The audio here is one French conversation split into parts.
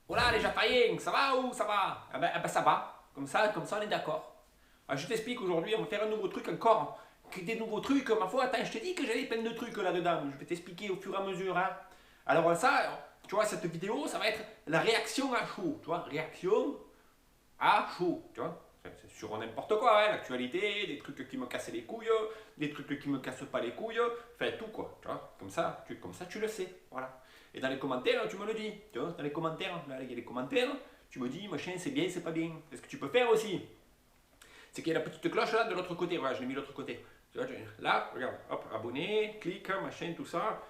Voilà les Japariens, ça va ou ça va? Ah ben, ça va. Comme ça on est d'accord. Alors, je t'explique aujourd'hui, on va faire un nouveau truc encore. Des nouveaux trucs, ma foi, attends, je t'ai dit que j'avais plein de trucs là-dedans. Je vais t'expliquer au fur et à mesure. Hein. Alors ça, tu vois, cette vidéo, ça va être la réaction à chaud. Tu vois, réaction à chaud. Tu vois, c'est sur n'importe quoi, hein, l'actualité, des trucs qui me cassent les couilles, des trucs qui me cassent pas les couilles, enfin tout quoi. Tu vois, comme ça tu le sais. Voilà. Et dans les commentaires, tu me le dis. Tu vois, dans les commentaires, là, il y a les commentaires, tu me dis, machin, c'est bien, c'est pas bien. Ce que tu peux faire aussi, c'est qu'il y a la petite cloche là de l'autre côté. Voilà, je l'ai mis de l'autre côté. Tu vois, là, regarde, hop, abonné, clique, machin, tout ça.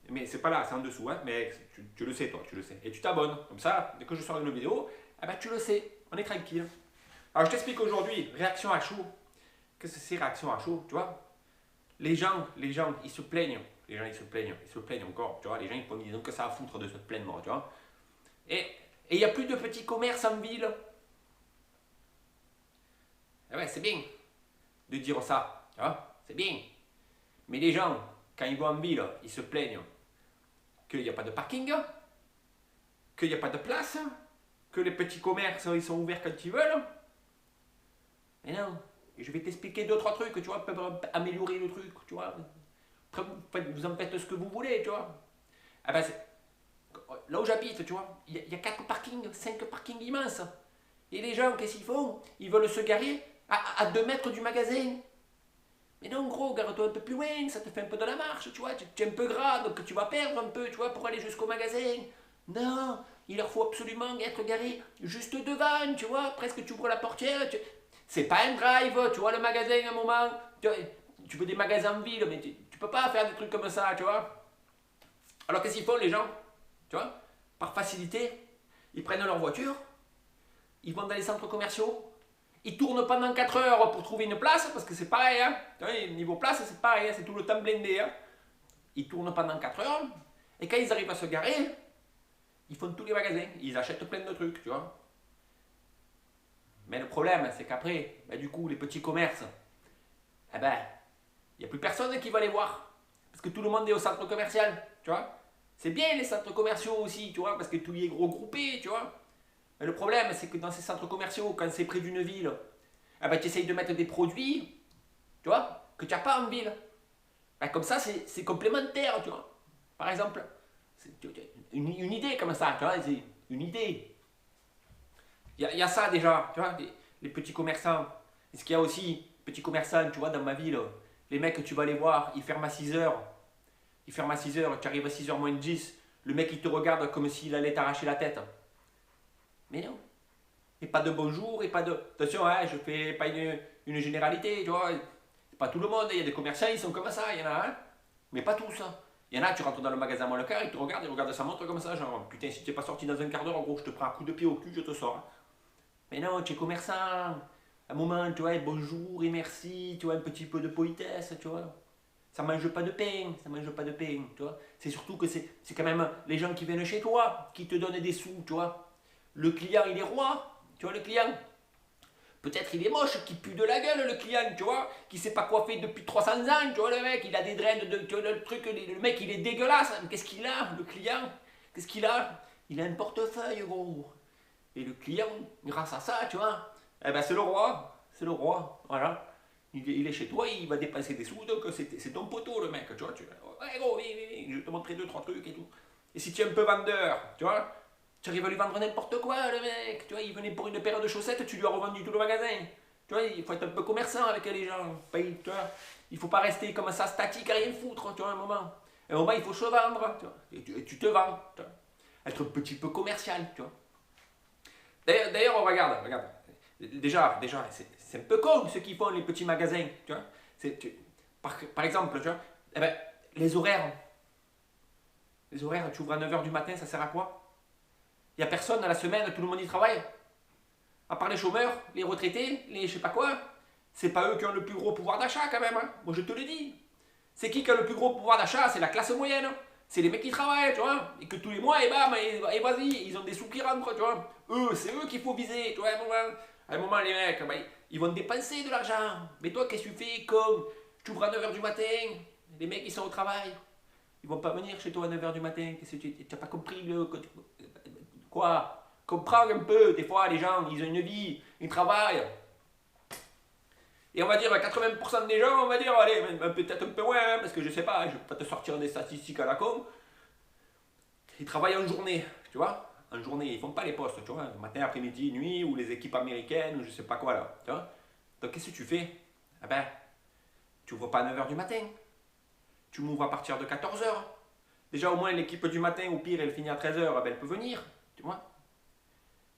Mais c'est pas là, c'est en dessous, hein, mais tu le sais, toi, tu le sais. Et tu t'abonnes. Comme ça, dès que je sors une vidéo, eh ben, tu le sais, on est tranquille. Alors, je t'explique aujourd'hui, réaction à chaud. Qu'est-ce que c'est réaction à chaud, tu vois? Les gens, ils se plaignent. Les gens, ils se plaignent encore, tu vois. Les gens, ils ont que ça à foutre de se plaindre, tu vois. Et il n'y a plus de petits commerces en ville. Eh ouais, c'est bien de dire ça, tu vois, c'est bien. Mais les gens, quand ils vont en ville, ils se plaignent qu'il n'y a pas de parking, qu'il n'y a pas de place, que les petits commerces, ils sont ouverts quand ils veulent. Mais non, je vais t'expliquer deux, trois trucs, tu vois, peuvent améliorer le truc, tu vois. Après, vous en faites ce que vous voulez, tu vois. Ah ben, là où j'habite, tu vois, il y a 4 parkings, 5 parkings immenses. Et les gens, qu'est-ce qu'ils font? Ils veulent se garer à 2 mètres du magasin. Mais non, gros, gare-toi un peu plus loin, ça te fait un peu de la marche, tu vois, tu es un peu gras, donc tu vas perdre un peu, tu vois, pour aller jusqu'au magasin. Non, il leur faut absolument être garé juste devant, tu vois, presque tu ouvres la portière. C'est pas un drive, tu vois, le magasin à un moment. Tu veux des magasins en ville, mais tu peux pas faire des trucs comme ça, tu vois. Alors qu'est-ce qu'ils font les gens? Tu vois, par facilité, ils prennent leur voiture, ils vont dans les centres commerciaux, ils tournent pendant 4 heures pour trouver une place, parce que c'est pareil, hein. Niveau place, c'est pareil, hein, c'est tout le temps blindé. Hein. Ils tournent pendant 4 heures, et quand ils arrivent à se garer, ils font tous les magasins, ils achètent plein de trucs, tu vois. Mais le problème, c'est qu'après, ben, du coup, les petits commerces, eh ben, il n'y a plus personne qui va les voir. Parce que tout le monde est au centre commercial, tu vois. C'est bien les centres commerciaux aussi, tu vois, parce que tout y est gros groupé, tu vois. Mais le problème, c'est que dans ces centres commerciaux, quand c'est près d'une ville, eh ben, tu essayes de mettre des produits, tu vois, que tu n'as pas en ville. Ben, comme ça, c'est complémentaire, tu vois. Par exemple, une idée comme ça, tu vois, c'est une idée. Il y a ça déjà, tu vois, les petits commerçants. Et ce qu'il y a aussi, petits commerçants, tu vois, dans ma ville, les mecs, tu vas les voir, ils ferment à 6 heures. Ils ferment à 6 heures, tu arrives à 6 heures moins 10, le mec il te regarde comme s'il allait t'arracher la tête. Mais non. Et pas de bonjour, et pas de. Attention, hein, je fais pas une généralité, tu vois. C'est pas tout le monde, il y a des commerçants, ils sont comme ça, il y en a, hein. Mais pas tous. Hein. Il y en a, tu rentres dans le magasin à le quart, ils regardent sa montre comme ça, genre, putain, si tu n'es pas sorti dans un quart d'heure, en gros, je te prends un coup de pied au cul, je te sors. Hein. Mais non, tu es commerçant. Un moment, tu vois, bonjour et merci, tu vois, un petit peu de politesse, tu vois. Ça mange pas de pain, ça mange pas de pain, tu vois. C'est surtout que c'est quand même les gens qui viennent chez toi, qui te donnent des sous, tu vois. Le client, il est roi, tu vois, le client. Peut-être il est moche, qui pue de la gueule, le client, tu vois, qui s'est pas coiffé depuis 300 ans, tu vois, le mec, il a des dreads, tu vois, le truc, le mec, il est dégueulasse. Qu'est-ce qu'il a, le client? Qu'est-ce qu'il a? Il a un portefeuille, gros. Et le client, grâce à ça, tu vois, eh ben c'est le roi. C'est le roi. Voilà. Il est chez toi, il va dépenser des sous, donc c'est ton poteau, le mec. Tu vois, ouais, gros, oui, je vais te montrer deux, trois trucs et tout. Et si tu es un peu vendeur, tu vois, tu arrives à lui vendre n'importe quoi, le mec. Tu vois, il venait pour une paire de chaussettes, tu lui as revendu tout le magasin. Tu vois, il faut être un peu commerçant avec les gens. Tu vois, il faut pas rester comme ça statique à rien foutre, tu vois, à un moment. À un moment, il faut se vendre, tu vois. Et tu te vends, tu vois. Être un petit peu commercial, tu vois. D'ailleurs, regarde. Déjà c'est un peu con ce qu'ils font les petits magasins, tu vois. Par exemple, tu vois, eh ben, les horaires. Les horaires, tu ouvres à 9 h du matin, ça sert à quoi? Il n'y a personne dans la semaine, tout le monde y travaille. À part les chômeurs, les retraités, les je sais pas quoi. C'est pas eux qui ont le plus gros pouvoir d'achat quand même. Hein. Moi je te le dis. C'est qui a le plus gros pouvoir d'achat? C'est la classe moyenne. C'est les mecs qui travaillent, tu vois. Et que tous les mois, et bam, et vas-y, ils ont des sous qui rentrent, tu vois. C'est eux qu'il faut viser, tu vois. À un moment les mecs, bah, ils vont dépenser de l'argent. Mais toi, qu'est-ce que tu fais comme tu ouvres à 9 h du matin, les mecs ils sont au travail. Ils vont pas venir chez toi à 9 h du matin. Qu'est-ce que tu n'as pas compris le. Quoi? Comprends un peu, des fois les gens, ils ont une vie, ils travaillent. Et on va dire 80% des gens, on va dire, allez, peut-être un peu moins, hein, parce que je sais pas, je vais pas te sortir des statistiques à la con. Ils travaillent en journée, tu vois. En journée, ils font pas les postes, tu vois. Matin, après-midi, nuit, ou les équipes américaines, ou je sais pas quoi là. Tu vois. Donc qu'est-ce que tu fais? Ah ben, tu ouvres pas à 9 h du matin. Tu m'ouvres à partir de 14 h. Déjà, au moins, l'équipe du matin, au pire, elle finit à 13 h, ah ben, elle peut venir, tu vois.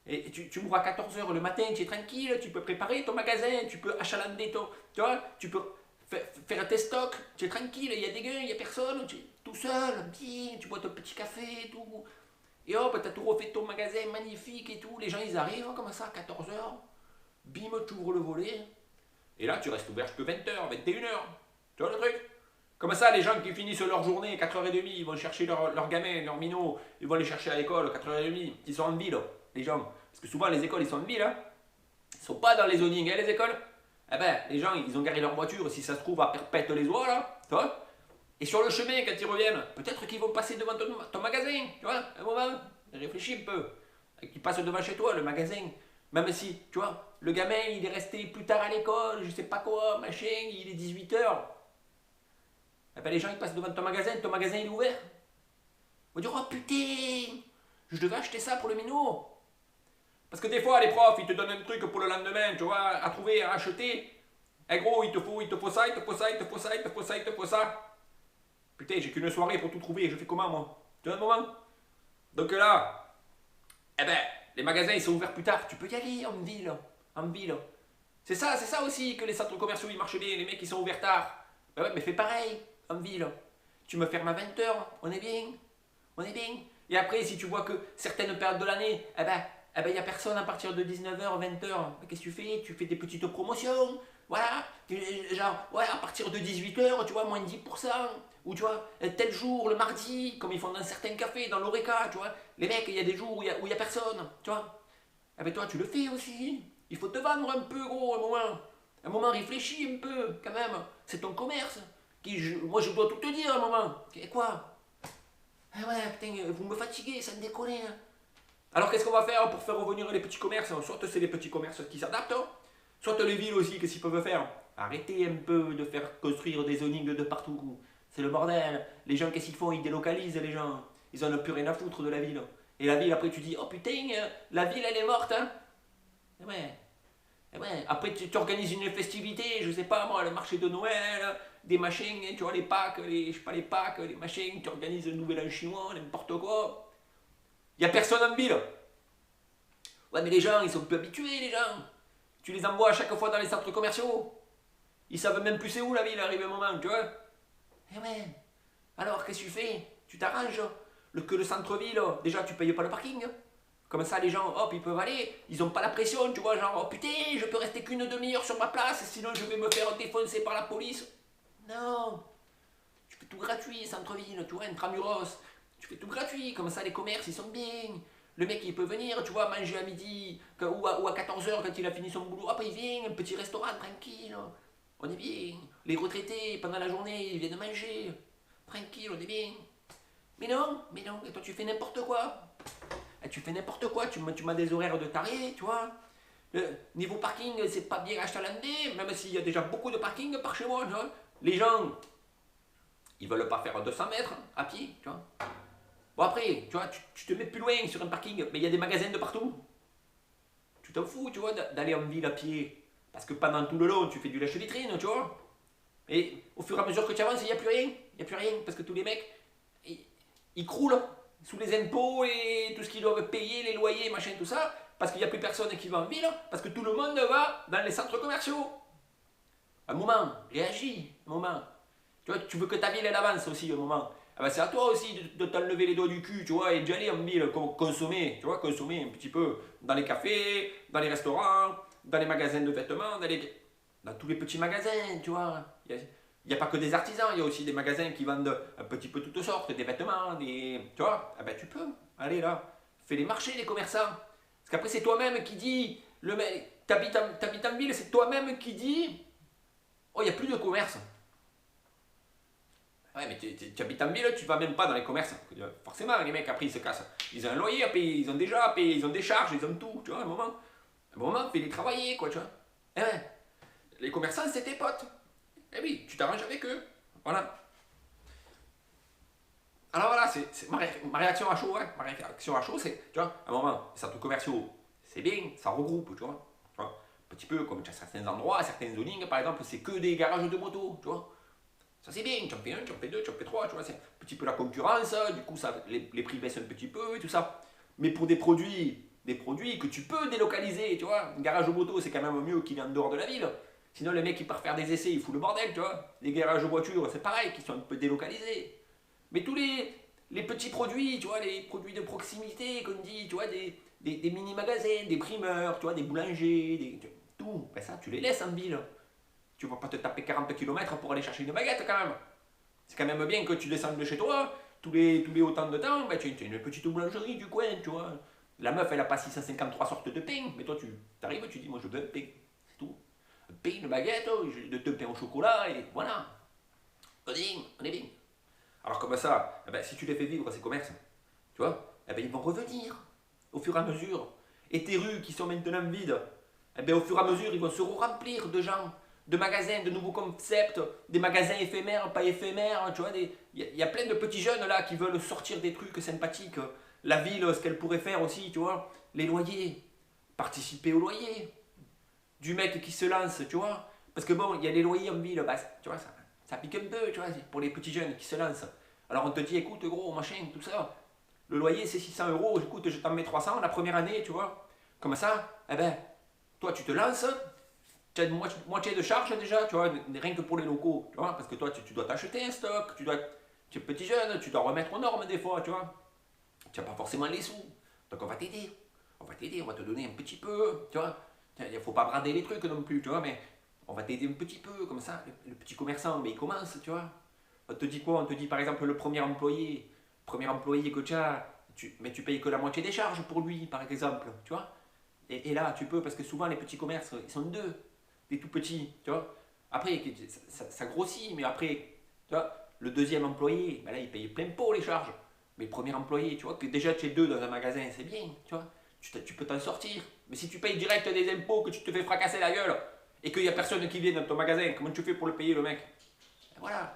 Et tu m'ouvres à 14 h le matin, tu es tranquille, tu peux préparer ton magasin, tu peux achalander ton. Tu vois, tu peux faire tes stocks, tu es tranquille, il y a des gars, il n'y a personne, tu es tout seul, bien, tu bois ton petit café et tout. Et hop, tu as tout refait ton magasin magnifique et tout. Les gens, ils arrivent comme ça à 14 h, bim, tu ouvres le volet. Et là, tu restes ouvert jusqu'à 20 h, 21 h. Tu vois le truc? Comme ça, les gens qui finissent leur journée, 4h30, ils vont chercher leurs gamins, leurs minots, ils vont les chercher à l'école, 4h30, ils sont en ville, les gens. Parce que souvent, les écoles, ils sont en ville, hein. Ils sont pas dans les zonings, hein, les écoles. Eh ben, les gens, ils ont garé leur voiture, si ça se trouve, à Perpète-les-Oies, là, tu vois. Et sur le chemin, quand ils reviennent, peut-être qu'ils vont passer devant ton magasin, tu vois, un moment, réfléchis un peu. Qu'ils passent devant chez toi, le magasin. Même si, tu vois, le gamin, il est resté plus tard à l'école, je sais pas quoi, machin, il est 18 h. Eh ben, les gens, ils passent devant ton magasin il est ouvert. On va dire, oh putain, je devais acheter ça pour le minot. Parce que des fois, les profs, ils te donnent un truc pour le lendemain, tu vois, à trouver, à acheter. Eh gros, il te faut ça, il te faut ça, il te faut ça, il te faut ça, il te faut ça. Putain, j'ai qu'une soirée pour tout trouver, je fais comment moi? Tu vois un moment? Donc là, eh ben, les magasins, ils sont ouverts plus tard. Tu peux y aller en ville. En ville. C'est ça aussi que les centres commerciaux, ils marchent bien. Les mecs, ils sont ouverts tard. Ben ouais, mais fais pareil, en ville. Tu me fermes à 20 h, on est bien. On est bien. Et après, si tu vois que certaines périodes de l'année, il n'y a personne à partir de 19 h, 20 h. Qu'est-ce que tu fais? Tu fais des petites promotions. Voilà. Genre, ouais, à partir de 18 h, tu vois, moins 10%. Ou tu vois, tel jour, le mardi, comme ils font dans certains cafés, dans l'Oreca, tu vois. Les mecs, il y a des jours où il y a personne, tu vois. Eh ben toi, tu le fais aussi. Il faut te vendre un peu, gros, un moment. Un moment, réfléchis un peu, quand même. C'est ton commerce. Moi, je dois tout te dire, un moment. Et quoi? Ah ouais, putain, vous me fatiguez, ça me déconne. Hein. Alors, qu'est-ce qu'on va faire pour faire revenir les petits commerces? Soit c'est les petits commerces qui s'adaptent, soit les villes aussi, qu'est-ce qu'ils peuvent faire? Arrêtez un peu de faire construire des zonings de partout. C'est le bordel. Les gens, qu'est-ce qu'ils font? Ils délocalisent les gens. Ils en ont plus rien à foutre de la ville. Et la ville, après, tu dis, oh putain, la ville, elle est morte, hein. Et ouais. Et ouais. Après, tu organises une festivité, je sais pas moi, le marché de Noël, des machins, tu vois, les Pâques, je sais pas, les Pâques, les machins, tu organises le nouvel an chinois, n'importe quoi. Il y a personne en ville. Ouais, mais les gens, ils sont plus habitués, les gens. Tu les envoies à chaque fois dans les centres commerciaux. Ils savent même plus c'est où la ville, arrive un moment, tu vois. Eh ouais. Alors, qu'est-ce que tu fais? Tu t'arranges. Que le centre-ville, déjà, tu payes pas le parking. Comme ça, les gens, hop, ils peuvent aller. Ils ont pas la pression, tu vois, genre, oh putain, je peux rester qu'une demi-heure sur ma place, sinon je vais me faire défoncer par la police. Non. Tu fais tout gratuit, centre-ville, tu vois, intramuros. Tu fais tout gratuit, comme ça, les commerces, ils sont bien. Le mec, il peut venir, tu vois, manger à midi, ou à 14 h quand il a fini son boulot. Hop, il vient, un petit restaurant, tranquille. On est bien. Les retraités, pendant la journée, ils viennent manger. Tranquille, on est bien. Mais non, et toi tu fais n'importe quoi. Et tu fais n'importe quoi, tu m'as des horaires de taré, tu vois. Niveau parking, c'est pas bien achalandé, même s'il y a déjà beaucoup de parking par chez moi, tu vois. Les gens, ils veulent pas faire 200 mètres à pied, tu vois. Bon après, tu vois, tu te mets plus loin sur un parking, mais il y a des magasins de partout. Tu t'en fous, tu vois, d'aller en ville à pied. Parce que pendant tout le long, tu fais du lâche-vitrine, tu vois. Et au fur et à mesure que tu avances, il n'y a plus rien. Il n'y a plus rien, parce que tous les mecs, ils croulent sous les impôts et tout ce qu'ils doivent payer, les loyers, machin, tout ça, parce qu'il n'y a plus personne qui va en ville, parce que tout le monde va dans les centres commerciaux. Un moment, réagis, un moment. Tu vois, tu veux que ta ville, elle avance aussi, un moment. Ah ben c'est à toi aussi de t'enlever les doigts du cul, tu vois, et d'y aller en ville, consommer, tu vois, consommer un petit peu dans les cafés, dans les restaurants, dans les magasins de vêtements, dans tous les petits magasins, tu vois. Il n'y a pas que des artisans, il y a aussi des magasins qui vendent un petit peu toutes sortes, des vêtements, tu vois, ah ben tu peux, allez là, fais les marchés, les commerçants. Parce qu'après c'est toi-même qui dis, t'habites en ville, c'est toi-même qui dis, oh il n'y a plus de commerce. Ouais, mais tu habites en ville, tu vas même pas dans les commerces. Forcément, les mecs, après, ils se cassent. Ils ont un loyer à payer, ils ont déjà à payer, ils ont des charges, ils ont tout. Tu vois, à un moment, fais-les travailler, quoi, tu vois. Eh ouais, les commerçants, c'est tes potes. Eh oui, tu t'arranges avec eux. Voilà. Alors voilà, c'est ma réaction à chaud, ouais. Ma réaction à chaud, c'est, tu vois, à un moment, les centres commerciaux, c'est bien, ça regroupe, tu vois. Tu vois. Un petit peu comme tu as certains endroits, certains zonings, par exemple, c'est que des garages de moto, tu vois. Ça c'est bien, tu en fais un, tu en fais deux, tu en fais trois, tu vois, c'est un petit peu la concurrence, du coup ça, les prix baissent un petit peu et tout ça. Mais pour des produits que tu peux délocaliser, tu vois, un garage de moto c'est quand même mieux qu'il est en dehors de la ville. Sinon les mecs qui partent faire des essais, ils foutent le bordel, tu vois. Les garages de voitures, c'est pareil, qui sont un peu délocalisés. Mais tous les petits produits, tu vois, les produits de proximité, comme dit, tu vois, des mini-magasins, des primeurs, tu vois, des boulangers, tout, ben ça tu les laisses en ville. Tu vas pas te taper 40 km pour aller chercher une baguette quand même. C'est quand même bien que tu descendes de chez toi, tous les autant de temps, ben, tu as une petite boulangerie du coin, tu vois. La meuf, elle a pas 653 sortes de pain, mais toi, tu arrives, tu dis, moi, je veux un pain, c'est tout. Un pain, une baguette, de deux pains au chocolat, et voilà. On est bien. Alors comme ça, eh ben, si tu les fais vivre, ces commerces, tu vois, eh ben, ils vont revenir au fur et à mesure. Et tes rues qui sont maintenant vides, eh ben, au fur et à mesure, ils vont se remplir de gens, de magasins, de nouveaux concepts, des magasins éphémères, pas éphémères, tu vois. Il y a plein de petits jeunes là qui veulent sortir des trucs sympathiques. La ville, ce qu'elle pourrait faire aussi, tu vois, les loyers, participer aux loyers, du mec qui se lance, tu vois. Parce que bon, il y a les loyers en ville, bah, tu vois, ça pique un peu, tu vois, pour les petits jeunes qui se lancent. Alors on te dit, écoute, gros, machin, tout ça, le loyer c'est 600 euros, écoute, je t'en mets 300 la première année, tu vois. Comme ça, eh ben, toi tu te lances, tu as une moitié de charge déjà, tu vois, rien que pour les locaux, tu vois, parce que toi tu dois t'acheter un stock, tu es petit jeune, tu dois remettre aux normes des fois, tu vois. Tu n'as pas forcément les sous. Donc on va t'aider. On va te donner un petit peu, tu vois. Il ne faut pas brader les trucs non plus, tu vois, mais on va t'aider un petit peu, comme ça. Le petit commerçant, mais il commence, tu vois. On te dit quoi? On te dit par exemple le premier employé que tu as, mais tu payes que la moitié des charges pour lui, par exemple, tu vois. Et là, tu peux, parce que souvent les petits commerces, ils sont deux, des tout petits, tu vois. Après, ça grossit, mais après, tu vois, le deuxième employé, ben là, il paye plein pot les charges. Mais le premier employé, tu vois, que déjà tu es deux dans un magasin, c'est bien, tu vois. Tu peux t'en sortir. Mais si tu payes direct des impôts, que tu te fais fracasser la gueule, et qu'il n'y a personne qui vient dans ton magasin, comment tu fais pour le payer, le mec? Et voilà.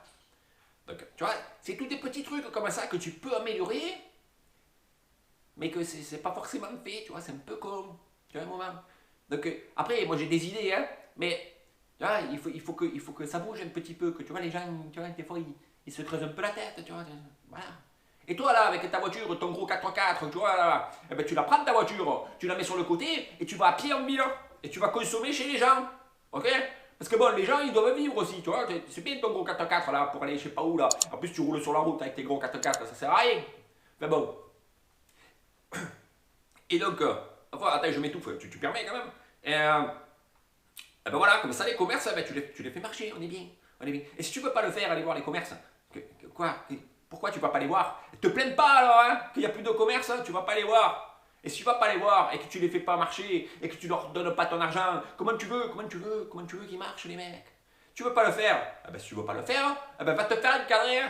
Donc, tu vois, c'est tous des petits trucs comme ça que tu peux améliorer, mais que c'est pas forcément fait, tu vois, c'est un peu comme, tu vois, un moment. Donc, après, moi j'ai des idées, hein, mais tu vois, il faut que ça bouge un petit peu, que tu vois, les gens, tu vois, des fois, ils se creusent un peu la tête, tu vois, voilà. Et toi là, avec ta voiture, ton gros 4x4, tu vois, là, eh ben, tu la prends ta voiture, tu la mets sur le côté, et tu vas à pied en ville, et tu vas consommer chez les gens, ok? Parce que bon, les gens, ils doivent vivre aussi, tu vois, c'est bien ton gros 4x4 là, pour aller je sais pas où là. En plus, tu roules sur la route avec tes gros 4x4, ça sert à rien. Mais bon, et donc, enfin, attends, je m'étouffe, tu permets quand même. Et ben voilà, comme ça, les commerces, ben, tu les fais marcher, on est bien. On est bien. Et si tu peux pas le faire, aller voir les commerces, quoi? Pourquoi tu vas pas les voir? Te plains pas alors, hein, qu'il n'y a plus de commerce, hein, tu vas pas les voir. Et si tu vas pas les voir et que tu les fais pas marcher et que tu leur donnes pas ton argent, comment tu veux qu'ils marchent les mecs? Tu veux pas le faire? Eh ben, si tu veux pas le faire, eh ben, va te faire encadrer.